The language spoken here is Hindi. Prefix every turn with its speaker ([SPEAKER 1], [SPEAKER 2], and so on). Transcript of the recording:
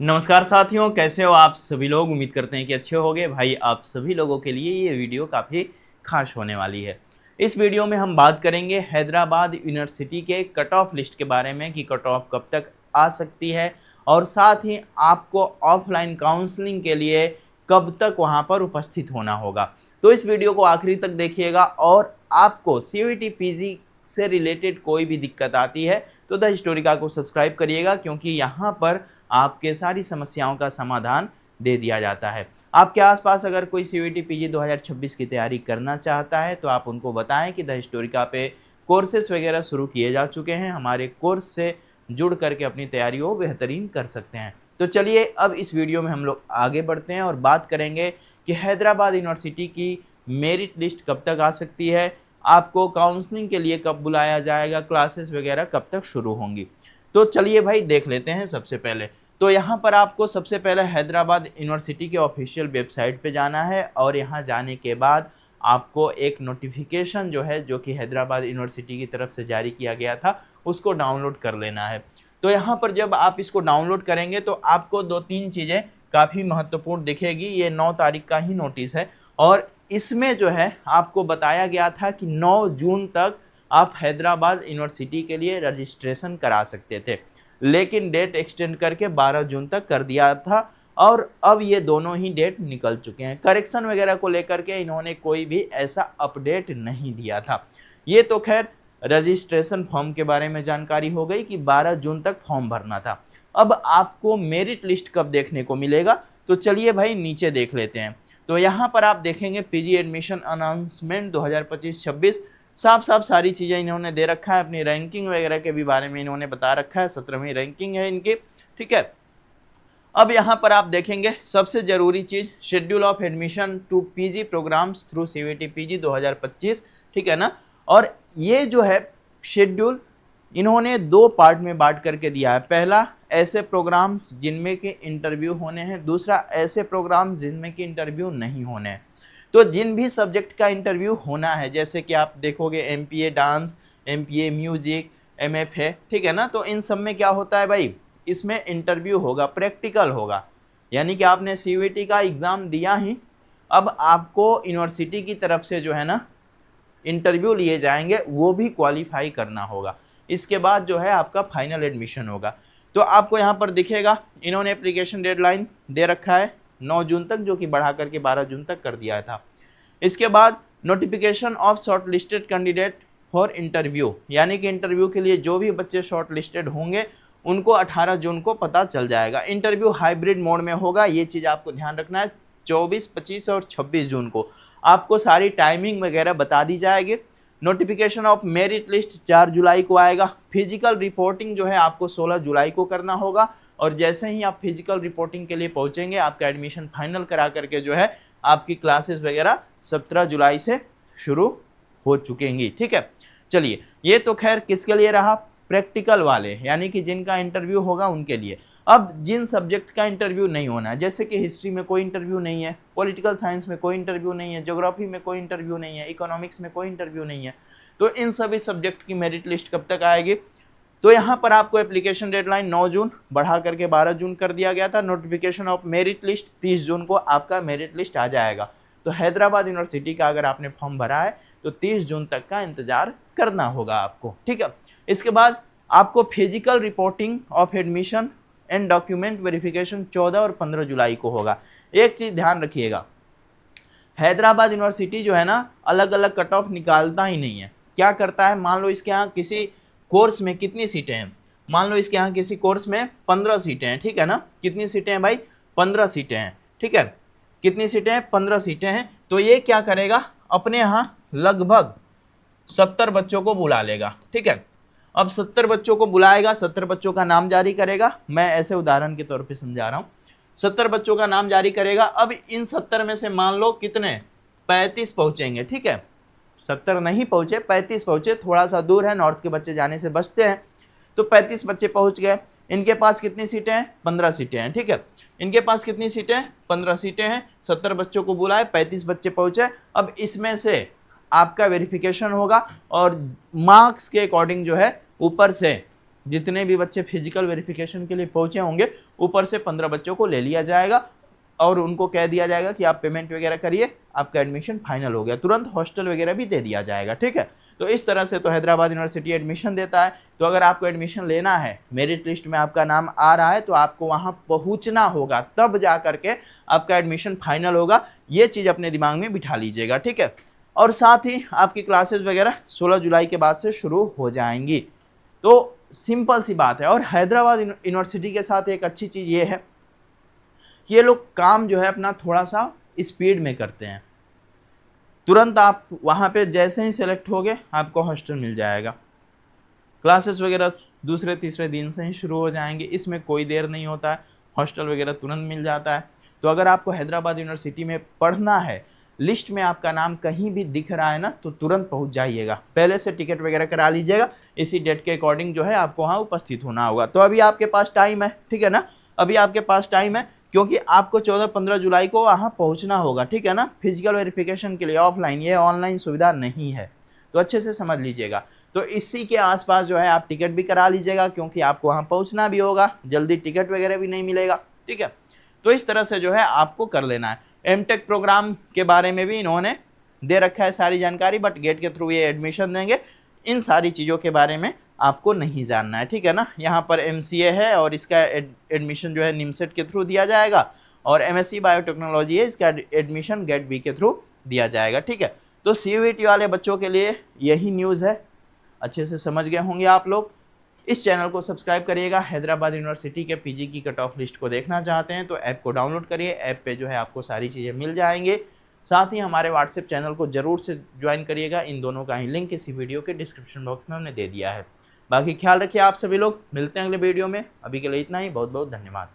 [SPEAKER 1] नमस्कार साथियों, कैसे हो आप सभी लोग। उम्मीद करते हैं कि अच्छे होंगे। भाई आप सभी लोगों के लिए ये वीडियो काफ़ी खास होने वाली है। इस वीडियो में हम बात करेंगे हैदराबाद यूनिवर्सिटी के कट ऑफ लिस्ट के बारे में कि कट ऑफ कब तक आ सकती है और साथ ही आपको ऑफलाइन काउंसलिंग के लिए कब तक वहाँ पर उपस्थित होना होगा। तो इस वीडियो को आखिरी तक देखिएगा और आपको सीयूईटी पीजी से रिलेटेड कोई भी दिक्कत आती है तो द हिस्टोरिका को सब्सक्राइब करिएगा, क्योंकि यहाँ पर आपके सारी समस्याओं का समाधान दे दिया जाता है। आपके आसपास अगर कोई सीयूईटी पीजी 2026 की तैयारी करना चाहता है तो आप उनको बताएं कि द हिस्टोरिका पे कोर्सेस वगैरह शुरू किए जा चुके हैं। हमारे कोर्स से जुड़ करके अपनी तैयारी को बेहतरीन कर सकते हैं। तो चलिए अब इस वीडियो में हम लोग आगे बढ़ते हैं और बात करेंगे कि हैदराबाद यूनिवर्सिटी की मेरिट लिस्ट कब तक आ सकती है, आपको काउंसलिंग के लिए कब बुलाया जाएगा, क्लासेस वगैरह कब तक शुरू होंगी। तो चलिए भाई देख लेते हैं। सबसे पहले तो यहाँ पर आपको सबसे पहले हैदराबाद यूनिवर्सिटी के ऑफिशियल वेबसाइट पे जाना है और यहाँ जाने के बाद आपको एक नोटिफिकेशन जो है, जो कि हैदराबाद यूनिवर्सिटी की तरफ से जारी किया गया था, उसको डाउनलोड कर लेना है। तो यहाँ पर जब आप इसको डाउनलोड करेंगे तो आपको दो तीन चीज़ें काफ़ी महत्वपूर्ण दिखेगी। ये 9 तारीख का ही नोटिस है और इसमें जो है आपको बताया गया था कि 9 जून तक आप हैदराबाद यूनिवर्सिटी के लिए रजिस्ट्रेशन करा सकते थे, लेकिन डेट एक्सटेंड करके 12 जून तक कर दिया था और अब ये दोनों ही डेट निकल चुके हैं। करेक्शन वगैरह को लेकर के इन्होंने कोई भी ऐसा अपडेट नहीं दिया था। ये तो खैर रजिस्ट्रेशन फॉर्म के बारे में जानकारी हो गई कि 12 जून तक फॉर्म भरना था। अब आपको मेरिट लिस्ट कब देखने को मिलेगा, तो चलिए भाई नीचे देख लेते हैं। तो यहाँ पर आप देखेंगे पीजी एडमिशन अनाउंसमेंट 2025-26, साफ साफ सारी चीज़ें इन्होंने दे रखा है। अपनी रैंकिंग वगैरह के भी बारे में इन्होंने बता रखा है। 17वीं रैंकिंग है इनकी, ठीक है। अब यहाँ पर आप देखेंगे सबसे ज़रूरी चीज़, schedule of admission to PG programs through CUET PG 2025, ठीक है ना। और ये जो है शेड्यूल इन्होंने 2 पार्ट में बांट करके दिया है। पहला, ऐसे प्रोग्राम्स जिनमें के इंटरव्यू होने हैं। दूसरा, ऐसे प्रोग्राम्स जिनमें के इंटरव्यू नहीं होने हैं। तो जिन भी सब्जेक्ट का इंटरव्यू होना है, जैसे कि आप देखोगे MPa dance, MPa music, MFA, ठीक है ना। तो इन सब में क्या होता है भाई, इसमें इंटरव्यू होगा, प्रैक्टिकल होगा। यानी कि आपने सीयूईटी का एग्ज़ाम दिया ही, अब आपको यूनिवर्सिटी की तरफ से जो है ना इंटरव्यू लिए जाएंगे, वो भी क्वालिफाई करना होगा। इसके बाद जो है आपका फाइनल एडमिशन होगा। तो आपको यहाँ पर दिखेगा इन्होंने एप्लीकेशन डेडलाइन दे रखा है 9 जून तक, जो कि बढ़ा करके 12 जून तक कर दिया था। इसके बाद notification of short listed candidate for interview, यानी कि इंटरव्यू के लिए जो भी बच्चे शॉर्ट लिस्टेड होंगे उनको 18 जून को पता चल जाएगा। इंटरव्यू हाइब्रिड मोड में होगा, ये चीज़ आपको ध्यान रखना है। 24, 25 और 26 जून को आपको सारी टाइमिंग वगैरह बता दी जाएगी। नोटिफिकेशन ऑफ मेरिट लिस्ट 4 जुलाई को आएगा। फिजिकल रिपोर्टिंग जो है आपको 16 जुलाई को करना होगा और जैसे ही आप फिजिकल रिपोर्टिंग के लिए पहुंचेंगे, आपका एडमिशन फाइनल करा करके जो है आपकी क्लासेस वगैरह 17 जुलाई से शुरू हो चुकेंगी, ठीक है। चलिए, ये तो खैर किसके लिए रहा, प्रैक्टिकल वाले, यानी कि जिनका इंटरव्यू होगा उनके लिए। अब जिन सब्जेक्ट का इंटरव्यू नहीं होना है, जैसे कि हिस्ट्री में कोई इंटरव्यू नहीं है, पॉलिटिकल साइंस में कोई इंटरव्यू नहीं है, ज्योग्राफी में कोई इंटरव्यू नहीं है, इकोनॉमिक्स में कोई इंटरव्यू नहीं है, तो इन सभी सब्जेक्ट की मेरिट लिस्ट कब तक आएगी। तो यहाँ पर आपको एप्लीकेशन डेडलाइन 9 जून बढ़ा करके 12 जून कर दिया गया था। नोटिफिकेशन ऑफ मेरिट लिस्ट 30 जून को आपका मेरिट लिस्ट आ जाएगा। तो हैदराबाद यूनिवर्सिटी का अगर आपने फॉर्म भरा है तो 30 जून तक का इंतजार करना होगा आपको, ठीक है। इसके बाद आपको physical reporting of admission and document verification 14 और 15 जुलाई को होगा। एक चीज़ ध्यान रखिएगा, हैदराबाद यूनिवर्सिटी जो है ना अलग अलग कट ऑफ निकालता ही नहीं है। क्या करता है, मान लो इसके यहाँ किसी कोर्स में कितनी सीटें हैं, मान लो इसके यहाँ किसी कोर्स में 15 सीटें हैं, ठीक है ना। कितनी सीटें हैं भाई, 15 सीटें हैं, ठीक है। कितनी सीटें हैं, 15 सीटें हैं। तो ये क्या करेगा, अपने यहाँ लगभग 70 बच्चों को बुला लेगा, ठीक है। अब 70 बच्चों को बुलाएगा, 70 बच्चों का नाम जारी करेगा। मैं ऐसे उदाहरण के तौर पे समझा रहा हूँ। 70 बच्चों का नाम जारी करेगा। अब इन 70 में से मान लो कितने, 35 पहुँचेंगे, ठीक है। 70 नहीं पहुँचे, 35 पहुँचे, थोड़ा सा दूर है, नॉर्थ के बच्चे जाने से बचते हैं। तो 35 बच्चे पहुँच गए। इनके पास कितनी सीटें हैं, 15 सीटें हैं, ठीक है। इनके पास कितनी सीटें हैं, 15 सीटें हैं। 70 बच्चों को बुलाए, 35 बच्चे पहुँचे। अब इसमें से आपका वेरिफिकेशन होगा और मार्क्स के अकॉर्डिंग जो है ऊपर से जितने भी बच्चे फिजिकल वेरिफिकेशन के लिए पहुंचे होंगे ऊपर से 15 बच्चों को ले लिया जाएगा और उनको कह दिया जाएगा कि आप पेमेंट वगैरह करिए, आपका एडमिशन फाइनल हो गया, तुरंत हॉस्टल वगैरह भी दे दिया जाएगा। ठीक है, तो इस तरह से तो हैदराबाद यूनिवर्सिटी एडमिशन देता है। तो अगर आपको एडमिशन लेना है, मेरिट लिस्ट में आपका नाम आ रहा है, तो आपको वहाँ पहुँचना होगा, तब जा करके आपका एडमिशन फाइनल होगा। ये चीज़ अपने दिमाग में बिठा लीजिएगा। ठीक है, और साथ ही आपकी क्लासेस वगैरह 16 जुलाई के बाद से शुरू हो जाएंगी। तो सिंपल सी बात है। और हैदराबाद यूनिवर्सिटी के साथ एक अच्छी चीज़ ये है कि ये लोग काम जो है अपना थोड़ा सा स्पीड में करते हैं। तुरंत आप वहाँ पे जैसे ही सेलेक्ट हो गए आपको हॉस्टल मिल जाएगा, क्लासेस वगैरह दूसरे तीसरे दिन से ही शुरू हो जाएंगे, इसमें कोई देर नहीं होता है, हॉस्टल वगैरह तुरंत मिल जाता है। तो अगर आपको हैदराबाद यूनिवर्सिटी में पढ़ना है, लिस्ट में आपका नाम कहीं भी दिख रहा है ना, तो तुरंत पहुंच जाइएगा, पहले से टिकट वगैरह करा लीजिएगा, इसी डेट के अकॉर्डिंग जो है आपको वहाँ उपस्थित होना होगा। तो अभी आपके पास टाइम है, ठीक है ना, अभी आपके पास टाइम है, क्योंकि आपको 14-15 जुलाई को वहाँ पहुँचना होगा। ठीक है ना, फिजिकल वेरिफिकेशन के लिए ऑफलाइन, ये ऑनलाइन सुविधा नहीं है, तो अच्छे से समझ लीजिएगा। तो इसी के आसपास जो है आप टिकट भी करा लीजिएगा, क्योंकि आपको वहाँ पहुँचना भी होगा, जल्दी टिकट वगैरह भी नहीं मिलेगा। ठीक है, तो इस तरह से जो है आपको कर लेना है। एमटेक प्रोग्राम के बारे में भी इन्होंने दे रखा है सारी जानकारी, बट गेट के थ्रू ये एडमिशन देंगे, इन सारी चीज़ों के बारे में आपको नहीं जानना है। ठीक है ना, यहाँ पर एमसीए है और इसका एडमिशन जो है निमसेट के थ्रू दिया जाएगा, और एमएससी बायोटेक्नोलॉजी है, इसका एडमिशन गेट बी के थ्रू दिया जाएगा। ठीक है, तो सीयूईटी वाले बच्चों के लिए यही न्यूज़ है, अच्छे से समझ गए होंगे आप लोग। इस चैनल को सब्सक्राइब करिएगा। हैदराबाद यूनिवर्सिटी के पीजी की कट ऑफ लिस्ट को देखना चाहते हैं तो ऐप को डाउनलोड करिए, ऐप पे जो है आपको सारी चीज़ें मिल जाएंगे। साथ ही हमारे व्हाट्सएप चैनल को ज़रूर से ज्वाइन करिएगा, इन दोनों का ही लिंक इसी वीडियो के डिस्क्रिप्शन बॉक्स में हमने दे दिया है। बाकी ख्याल रखिए आप सभी लोग, मिलते हैं अगले वीडियो में, अभी के लिए इतना ही, बहुत बहुत धन्यवाद।